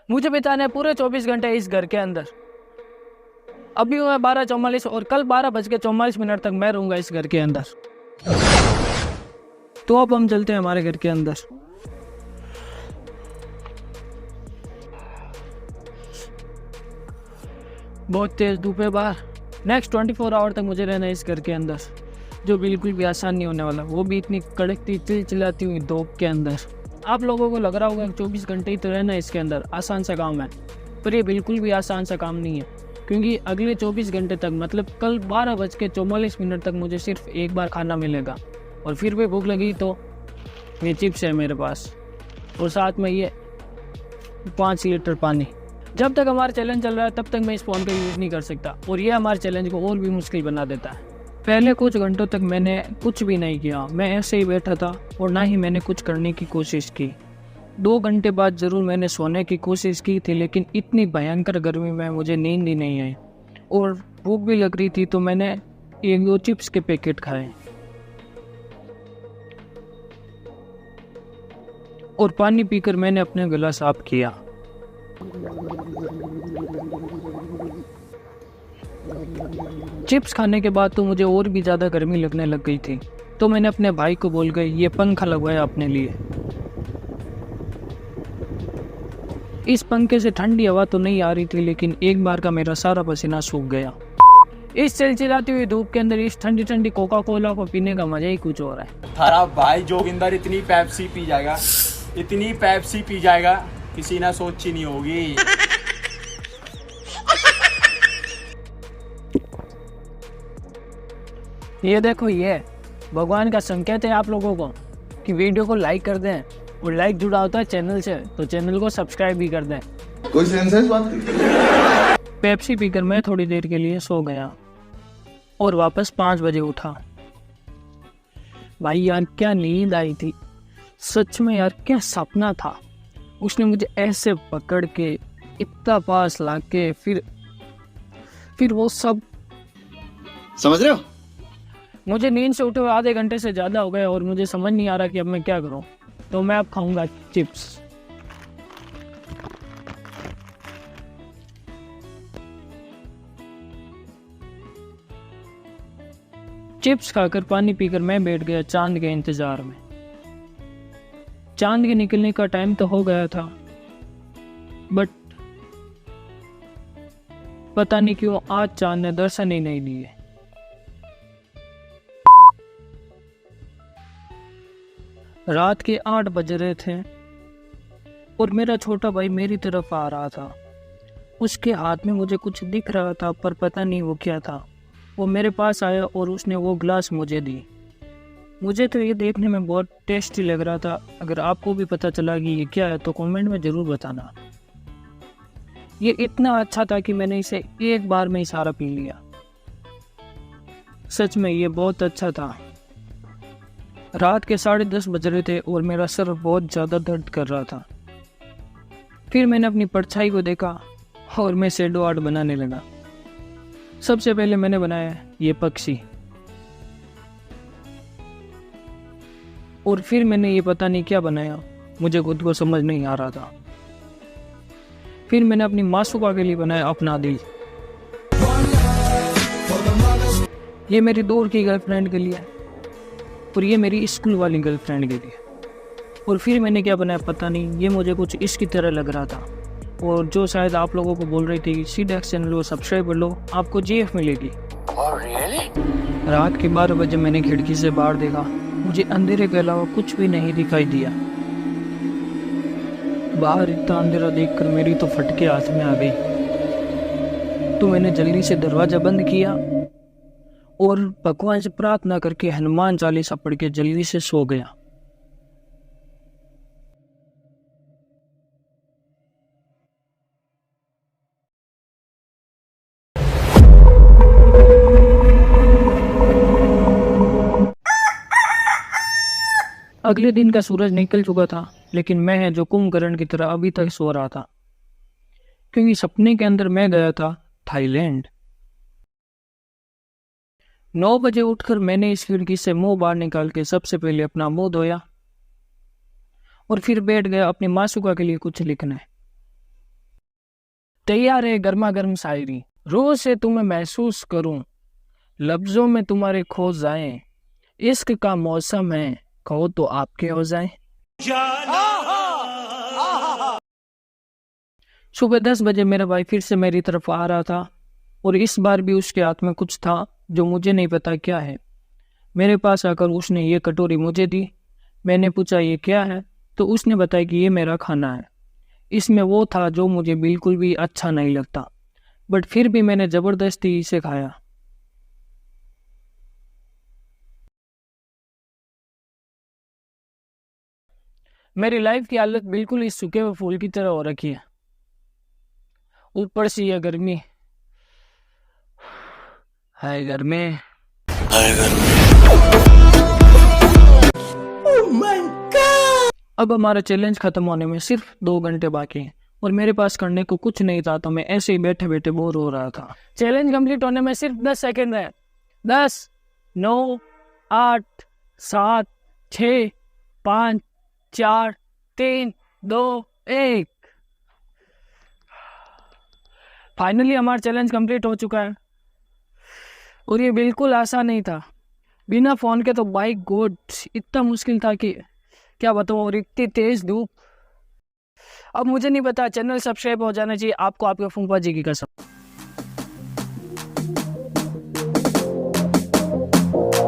मुझे बिताने पूरे 24 घंटे इस घर के अंदर। अभी हुआ 12:44 और कल 12:44 तक मैं रहूंगा इस घर के अंदर। तो अब हम चलते हैं हमारे घर के अंदर। बहुत तेज धूप है बाहर। नेक्स्ट 24 आवर तक मुझे रहना है इस घर के अंदर, जो बिल्कुल भी आसान नहीं होने वाला, वो भी इतनी कड़कती चिलचिलाती हुई धूप के अंदर। आप लोगों को लग रहा होगा 24 घंटे ही तो रहना इसके अंदर आसान सा काम है, पर ये बिल्कुल भी आसान सा काम नहीं है, क्योंकि अगले 24 घंटे तक मतलब कल 12:44 तक मुझे सिर्फ एक बार खाना मिलेगा, और फिर भी भूख लगी तो ये चिप्स है मेरे पास, और साथ में ये 5 लीटर पानी। जब तक हमारा चैलेंज चल रहा है तब तक मैं इस फ़ोन का यूज़ नहीं कर सकता, और ये हमारे चैलेंज को और भी मुश्किल बना देता है। पहले कुछ घंटों तक मैंने कुछ भी नहीं किया, मैं ऐसे ही बैठा था और ना ही मैंने कुछ करने की कोशिश की। 2 घंटे बाद ज़रूर मैंने सोने की कोशिश की थी, लेकिन इतनी भयंकर गर्मी में मुझे नींद ही नहीं आई और भूख भी लग रही थी, तो मैंने 1-2 चिप्स के पैकेट खाए और पानी पीकर मैंने अपना गला साफ किया। चिप्स खाने के बाद तो मुझे और भी ज़्यादा गर्मी लगने लग गई थी, तो मैंने अपने भाई को बोल गई ये पंखा लगवाया अपने लिए। इस पंखे से ठंडी हवा तो नहीं आ रही थी, लेकिन एक बार का मेरा सारा पसीना सूख गया। इस चिलचिलाती हुई धूप के अंदर इस ठंडी ठंडी कोका कोला को पीने का मजा ही कुछ और है। थारा भाई जोगिंदर इतनी पेप्सी पी जाएगा, इतनी पेप्सी पी जाएगा, किसी ने सोची नहीं होगी। ये देखो, ये भगवान का संकेत है आप लोगों को कि वीडियो को लाइक कर दें, और लाइक जुड़ा होता है चैनल से, तो चैनल को सब्सक्राइब भी कर दें। कोई सेंस है इस बात की? पेप्सी पीकर मैं थोड़ी देर के लिए सो गया और वापस 5 बजे उठा। भाई यार क्या नींद आई थी, सच में यार क्या सपना था। उसने मुझे ऐसे पकड़ के इतना पास लाके फिर वो सब, समझ रहे हो? मुझे नींद से उठे हुए आधे घंटे से ज़्यादा हो गए और मुझे समझ नहीं आ रहा कि अब मैं क्या करूं। तो मैं अब खाऊंगा चिप्स। चिप्स खाकर पानी पीकर मैं बैठ गया चांद के इंतजार में। चांद के निकलने का टाइम तो हो गया था, बट पता नहीं क्यों आज चांद ने दर्शन ही नहीं दिए। रात के 8 बज रहे थे और मेरा छोटा भाई मेरी तरफ आ रहा था। उसके हाथ में मुझे कुछ दिख रहा था, पर पता नहीं वो क्या था। वो मेरे पास आया और उसने वो ग्लास मुझे दी। मुझे तो ये देखने में बहुत टेस्टी लग रहा था। अगर आपको भी पता चला कि ये क्या है तो कमेंट में ज़रूर बताना। ये इतना अच्छा था कि मैंने इसे एक बार में ही सारा पी लिया। सच में ये बहुत अच्छा था। रात के 10:30 बज रहे थे और मेरा सर बहुत ज़्यादा दर्द कर रहा था। फिर मैंने अपनी परछाई को देखा और मैं शैडो आर्ट बनाने लगा। सबसे पहले मैंने बनाया ये पक्षी, और फिर मैंने ये पता नहीं क्या बनाया, मुझे खुद को समझ नहीं आ रहा था। फिर मैंने अपनी मासूका के लिए बनाया अपना दिल। ये मेरी दूर की गर्लफ्रेंड के लिए, और ये मेरी स्कूल वाली गर्लफ्रेंड के लिए। और फिर मैंने क्या बनाया पता नहीं, ये मुझे कुछ इसकी तरह लग रहा था, और जो शायद आप लोगों को बोल रही थी सीडेक्स चैनल को सब्सक्राइब कर लो, आपको जीएफ मिलेगी। रात के 12 बजे मैंने खिड़की से बाहर देखा, मुझे अंधेरे के अलावा कुछ भी नहीं दिखाई दिया। बाहर इतना अंधेरा देखकर मेरी तो फटके हाथ में आ गई। तो मैंने जल्दी से दरवाज़ा बंद किया और भगवान से प्रार्थना करके हनुमान चालीसा पढ़ के जल्दी से सो गया। अगले दिन का सूरज निकल चुका था, लेकिन मैं जो कुंभकर्ण की तरह अभी तक सो रहा था, क्योंकि सपने के अंदर मैं गया था थाईलैंड। 9 बजे उठकर मैंने इस खिड़की से मुंह बाहर निकाल के सबसे पहले अपना मुंह धोया और फिर बैठ गया अपनी मासूका के लिए कुछ लिखना है। तैयार है गर्मा गर्म शायरी, रोज से तुम्हें महसूस करूं, लफ्जों में तुम्हारे खो जाएं, इश्क का मौसम है, कहो तो आपके हो जाएं। सुबह 10 बजे मेरा भाई फिर से मेरी तरफ आ रहा था और इस बार भी उसके हाथ में कुछ था जो मुझे नहीं पता क्या है। मेरे पास आकर उसने ये कटोरी मुझे दी। मैंने पूछा ये क्या है, तो उसने बताया कि ये मेरा खाना है। इसमें वो था जो मुझे बिल्कुल भी अच्छा नहीं लगता, बट फिर भी मैंने ज़बरदस्ती इसे खाया। मेरी लाइफ की हालत बिल्कुल इस सूखे हुए फूल की तरह हो रखी है, ऊपर से यह गर्मी। हाय गर्मी। अब हमारा चैलेंज खत्म होने में सिर्फ 2 घंटे बाकी हैं और मेरे पास करने को कुछ नहीं था, तो मैं ऐसे ही बैठे बैठे बोर हो रहा था। चैलेंज कंप्लीट होने में सिर्फ 10 सेकंड है। 10, 9, 8, 7, 6, 5, 4, 3, 2, 1। फाइनली हमारा चैलेंज कंप्लीट हो चुका है और ये बिल्कुल आसान नहीं था। बिना फ़ोन के तो बाई गॉड इतना मुश्किल था कि क्या बताऊँ, और इतनी तेज़ धूप। अब मुझे नहीं पता, चैनल सब्सक्राइब हो जाना चाहिए आपको आपके फूफा जी की कसम।